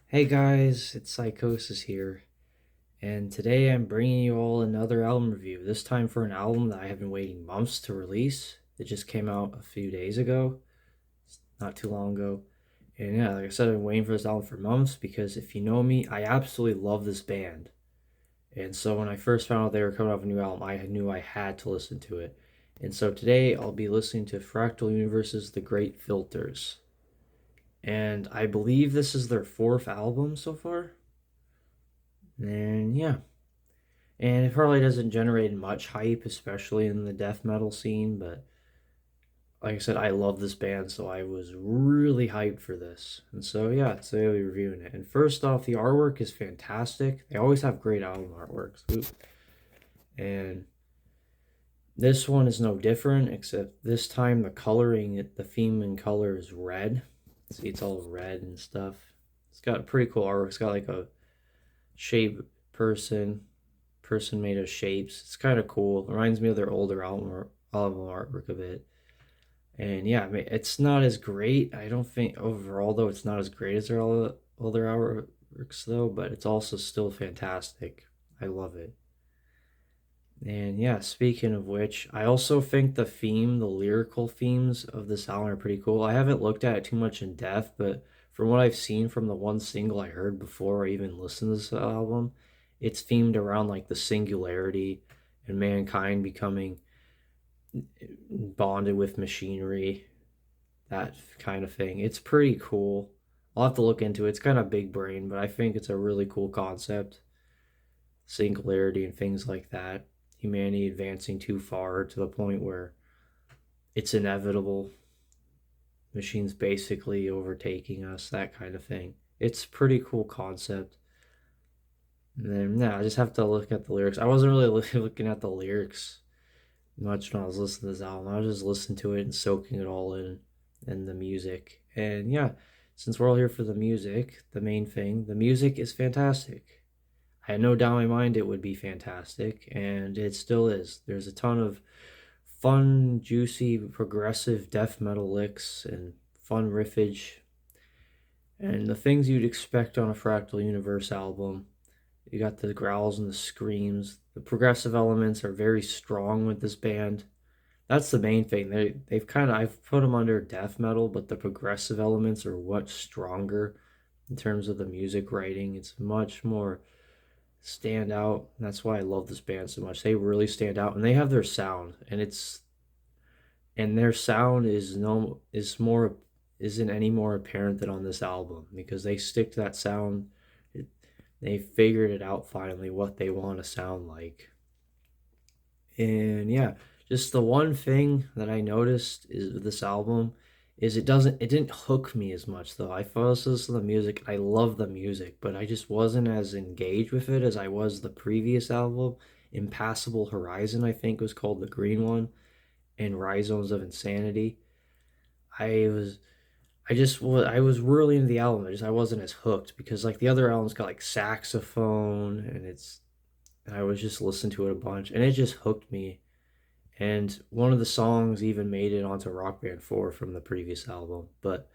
Hey guys, it's Psychosis here, and today I'm bringing you all another album review. This time for an album that I have been waiting months to release. It just came out a few days ago, not too long ago. And yeah, like I said, I've been waiting for this album for months because if you know me, I absolutely love this band. And so when I first found out they were coming out with a new album, I knew I had to listen to it. And so today I'll be listening to Fractal Universe's The Great Filters. And I believe this is their fourth album so far. And yeah, and it probably doesn't generate much hype, especially in the death metal scene, but like I said, I love this band, so I was really hyped for this. And so yeah, today I'll be reviewing it. And first off, the artwork is fantastic. They always have great album artworks. Ooh. And this one is no different, except this time the coloring, the theme and color is red. See, it's all red and stuff. It's got pretty cool artwork. It's got like a shape person made of shapes. It's kind of cool. It reminds me of their older album artwork a bit. And yeah, I mean, it's not as great. I don't think overall though it's not as great as their older artworks though, but it's also still fantastic. I love it. And yeah, speaking of which, I also think the lyrical themes of this album are pretty cool. I haven't looked at it too much in depth, but from what I've seen from the one single I heard before I even listened to this album, it's themed around like the singularity and mankind becoming bonded with machinery, that kind of thing. It's pretty cool. I'll have to look into it. It's kind of big brain, but I think it's a really cool concept. Singularity and things like that. Humanity advancing too far to the point where it's inevitable. Machines basically overtaking us, that kind of thing. It's a pretty cool concept. And then, yeah, I just have to look at the lyrics. I wasn't really looking at the lyrics much when I was listening to this album. I was just listening to it and soaking it all in and the music. And yeah, since we're all here for the music, the main thing, the music is fantastic. I had no doubt in my mind it would be fantastic, and it still is. There's a ton of fun, juicy, progressive death metal licks and fun riffage, and the things you'd expect on a Fractal Universe album. You got the growls and the screams. The progressive elements are very strong with this band. That's the main thing. They've kind of I've put them under death metal, but the progressive elements are much stronger in terms of the music writing. It's much more stand out. That's why I love this band so much. They really stand out, and they have their sound, and their sound is more isn't any more apparent than on this album because they stick to that sound. They figured it out finally what they want to sound like. And yeah, just the one thing that I noticed is with this album is it didn't hook me as much though. I first listened to the music, I love the music, but I just wasn't as engaged with it as I was the previous album. Impassable Horizon, I think was called the green one, and Rhizomes of Insanity. I was I was really into the album. I wasn't as hooked because like the other albums got like saxophone and I was just listening to it a bunch and it just hooked me. And one of the songs even made it onto Rock Band 4 from the previous album. But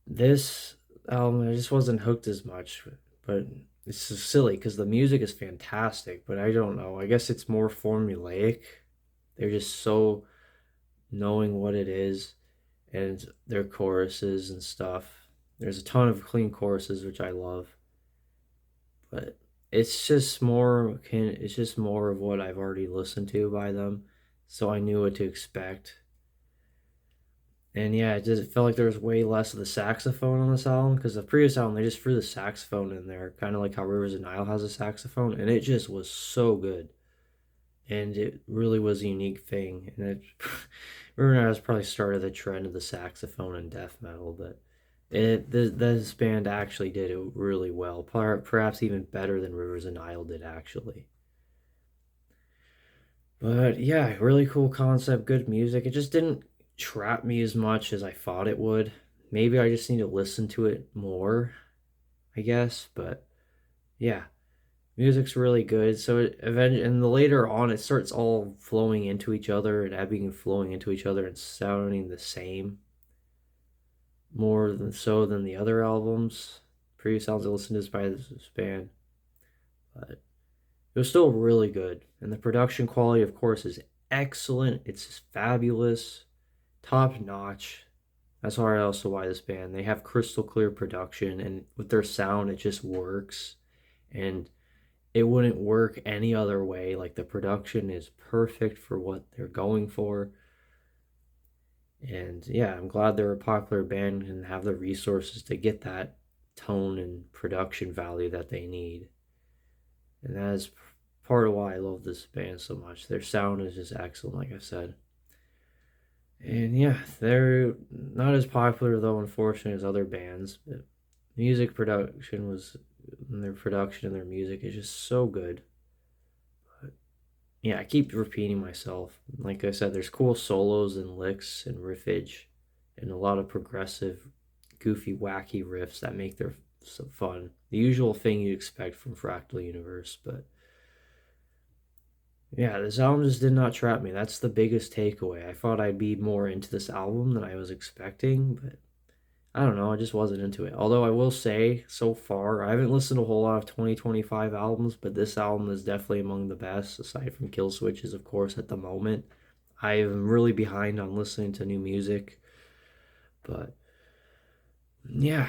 this album, I just wasn't hooked as much. But it's just silly because the music is fantastic. But I don't know. I guess it's more formulaic. They're just so knowing what it is and their choruses and stuff. There's a ton of clean choruses, which I love. But it's just more of what I've already listened to by them, so I knew what to expect. And yeah, it felt like there was way less of the saxophone on this album because the previous album they just threw the saxophone in there, kind of like how Rivers of Nile has a saxophone, and it just was so good. And it really was a unique thing. And it, Rivers of Nile has probably started the trend of the saxophone in death metal, but this band actually did it really well, perhaps even better than Rivers and Nile did actually. But yeah, really cool concept, good music. It just didn't trap me as much as I thought it would. Maybe I just need to listen to it more, I guess. But yeah, music's really good. So it eventually, and the later on, it starts all flowing into each other and ebbing and flowing into each other and sounding the same more than the other albums. Previous albums I listened to by this band, but it was still really good. And the production quality, of course, is excellent. It's fabulous, top notch. That's also why this band, they have crystal clear production, and with their sound, it just works. And it wouldn't work any other way. Like, the production is perfect for what they're going for. And yeah, I'm glad they're a popular band and have the resources to get that tone and production value that they need. And that is part of why I love this band so much. Their sound is just excellent, like I said. And yeah, they're not as popular though, unfortunately, as other bands. But music production was, and their production and their music is just so good. But yeah, I keep repeating myself. Like I said, there's cool solos and licks and riffage, and a lot of progressive, goofy, wacky riffs that make their so fun. The usual thing you'd expect from Fractal Universe, but yeah, this album just did not trap me. That's the biggest takeaway. I thought I'd be more into this album than I was expecting, but I don't know, I just wasn't into it. Although I will say, so far, I haven't listened to a whole lot of 2025 albums, but this album is definitely among the best, aside from Kill Switches, of course, at the moment. I am really behind on listening to new music, but yeah,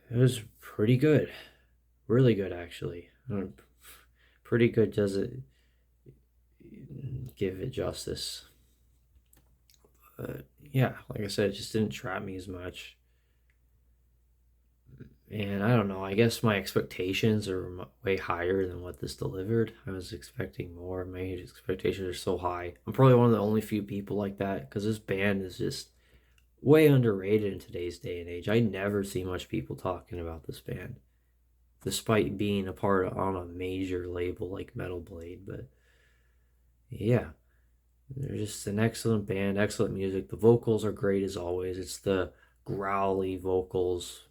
it was pretty good. Really good, actually. Pretty good does it give it justice. But yeah, like I said, it just didn't trap me as much. And I don't know, I guess my expectations are way higher than what this delivered. I was expecting more. My expectations are so high. I'm probably one of the only few people like that because this band is just way underrated in today's day and age. I never see much people talking about this band, despite being a part on a major label like Metal Blade. But yeah, they're just an excellent band, excellent music. The vocals are great as always. It's the growly vocals,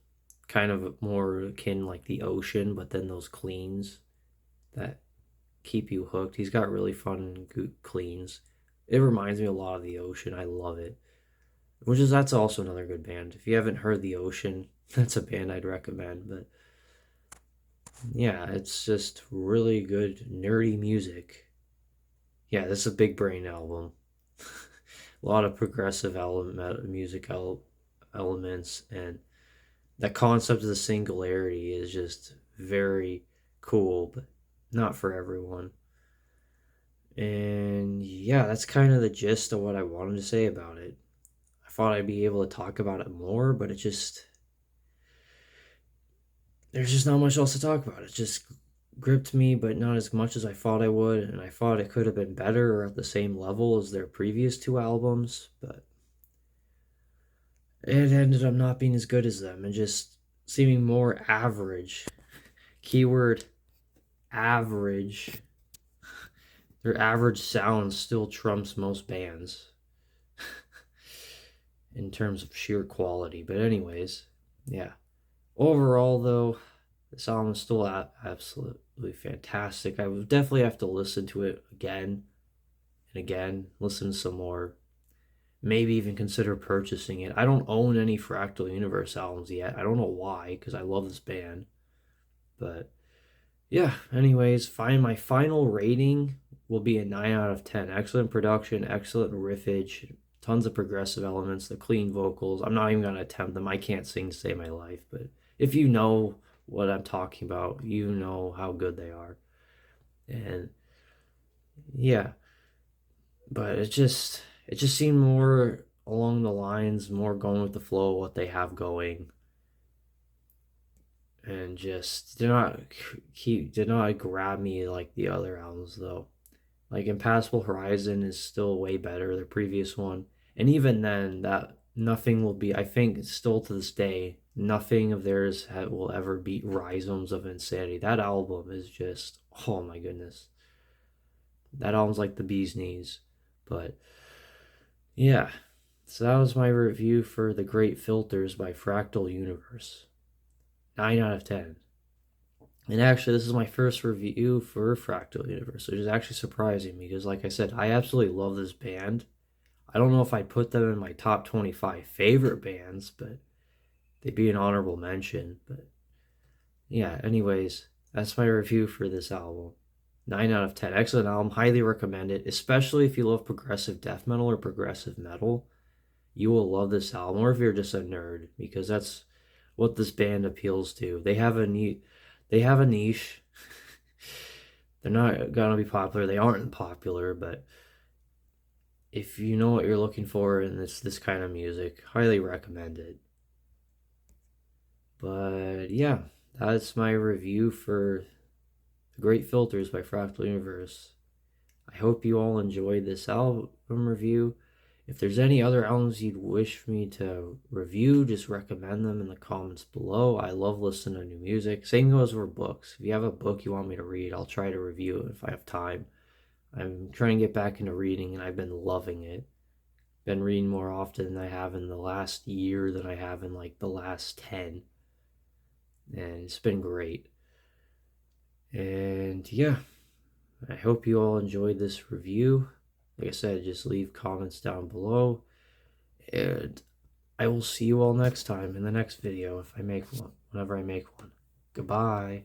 kind of more akin like the ocean, but then those cleans that keep you hooked. He's got really fun cleans. It reminds me a lot of the ocean. I love it. That's also another good band. If you haven't heard the ocean, that's a band I'd recommend. But yeah, it's just really good nerdy music. Yeah, this is a big brain album. A lot of progressive elements, and the concept of the singularity is just very cool, but not for everyone. And yeah, that's kind of the gist of what I wanted to say about it. I thought I'd be able to talk about it more, but there's just not much else to talk about. It just gripped me, but not as much as I thought I would, and I thought it could have been better or at the same level as their previous two albums, but it ended up not being as good as them and just seeming more average. Keyword average. Their average sound still trumps most bands in terms of sheer quality. But anyways, yeah. Overall, though, this album is still absolutely fantastic. I would definitely have to listen to it again and again, listen to some more, maybe even consider purchasing it. I don't own any Fractal Universe albums yet. I don't know why, because I love this band. But yeah, anyways, my final rating will be a 9 out of 10. Excellent production, excellent riffage, tons of progressive elements, the clean vocals. I'm not even going to attempt them. I can't sing to save my life, but if you know what I'm talking about, you know how good they are. And yeah, but it just seemed more along the lines, more going with the flow of what they have going, and just did not grab me like the other albums though. Like Impassable Horizon is still way better, the previous one. And even then, that nothing will be, I think, still to this day, nothing of theirs will ever beat Rhizomes of Insanity. That album is just, oh my goodness. That album's like the bee's knees. But yeah, so that was my review for The Great Filters by Fractal Universe. 9 out of 10. And actually, this is my first review for Fractal Universe, which is actually surprising me because, like I said, I absolutely love this band. I don't know if I'd put them in my top 25 favorite bands, but they'd be an honorable mention. But Yeah, anyways, that's my review for this album. 9 out of 10. Excellent album. Highly recommend it, especially if you love progressive death metal or progressive metal. You will love this album, or if you're just a nerd, because that's what this band appeals to. They have a niche. They're not gonna be popular. They aren't popular, but if you know what you're looking for in this kind of music, highly recommend it. But yeah, that's my review for The Great Filters by Fractal Universe. I hope you all enjoyed this album review. If there's any other albums you'd wish me to review, just recommend them in the comments below. I love listening to new music. Same goes for books. If you have a book you want me to read, I'll try to review it if I have time. I'm trying to get back into reading and I've been loving it. Been reading more often than I have in the last year than I have in like the last 10. And it's been great. And yeah, I hope you all enjoyed this review. Like I said, just leave comments down below. And I will see you all next time in the next video if I make one, whenever I make one. Goodbye.